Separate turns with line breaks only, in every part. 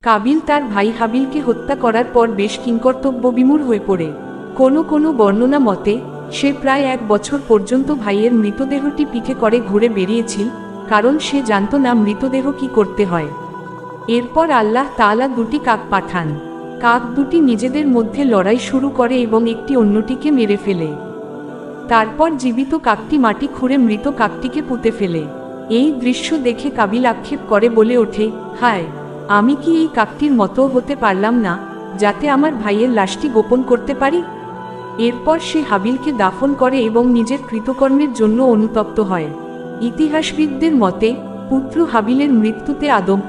কাবিল তার ভাই হাবিলকে হত্যা করার পর বেশ কিংকর্তব্যবিমূঢ় হয়ে পড়ে। কোনো কোনো বর্ণনা মতে সে প্রায় 1 বছর পর্যন্ত ভাইয়ের মৃতদেহটি পিঠে করে ঘুরে বেরিয়েছিল, কারণ সে জানত না মৃতদেহ কি করতে হয়। এরপর আল্লাহ তাআলা 2টি কাক পাঠান। কাক দুটি নিজেদের মধ্যে লড়াই শুরু করে এবং একটি অন্যটিকে মেরে ফেলে। তারপর জীবিত কাকটি মাটি খুঁড়ে মৃত কাকটিকে পুঁতে ফেলে। এই দৃশ্য দেখে কাবিল আক্ষেপ করে বলে ওঠে, হায়, আমি কি এই কাকটির মতো হতে পারলাম না, যাতে আমার ভাইয়ের লাশটি গোপন করতে পারি। এরপর সে হাবিলকে দাফন করে এবং নিজের কৃতকর্মের জন্য অনুতপ্ত হয়। ইতিহাসবিদদের মতে পুত্র হাবিলের মৃত্যুতে আদম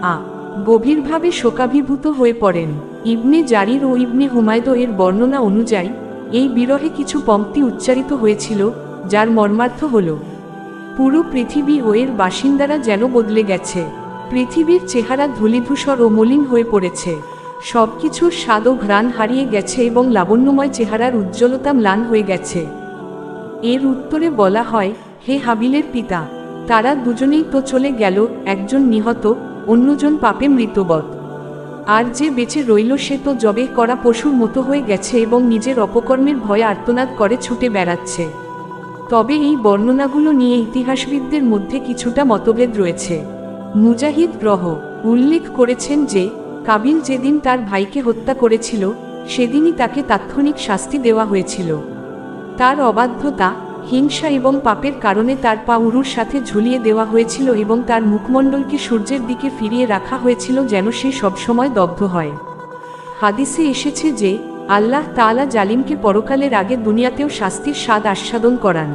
গভীরভাবে শোকাভিভূত হয়ে পড়েন। ইবনে জারির ও ইবনে হুমায়দ এর বর্ণনা অনুযায়ী এই বিরহে কিছু পংক্তি উচ্চারিত হয়েছিল, যার মর্মার্থ হল, পুরো পৃথিবী ও এর বাসিন্দারা যেন বদলে গেছে। পৃথিবীর চেহারা ধূলিধূসর ও মলিন হয়ে পড়েছে। সবকিছুর স্বাদ ও ঘ্রাণ হারিয়ে গেছে এবং লাবণ্যময় চেহারার উজ্জ্বলতা ম্লান হয়ে গেছে। এর উত্তরে বলা হয়, হে হাবিলের পিতা, তারা দুজনেই তো চলে গেল, একজন নিহত, অন্যজন পাপে মৃতবৎ। আর যে বেঁচে রইল সে তো জবে করা পশুর মতো হয়ে গেছে এবং নিজের অপকর্মের ভয়ে আর্তনাদ করে ছুটে বেড়াচ্ছে। তবে এই বর্ণনাগুলো নিয়ে ইতিহাসবিদদের মধ্যে কিছুটা মতভেদ রয়েছে। মুজাহিদ উল্লেখ করেছেন যে কাবিল যেদিন তার ভাইকে হত্যা করেছিল সেদিনই তাকে তাৎক্ষণিক শাস্তি দেওয়া হয়েছিল। তার অবাধ্যতা, হিংসা এবং পাপের কারণে তার পা উরুর সাথে ঝুলিয়ে দেওয়া হয়েছিল এবং তার মুখমণ্ডলকে সূর্যের দিকে ফিরিয়ে রাখা হয়েছিল যেন সে সবসময় দগ্ধ হয়। হাদিসে এসেছে যে আল্লাহ তাআলা জালিমকে পরকালের আগে দুনিয়াতেও শাস্তির স্বাদ আস্বাদন করান।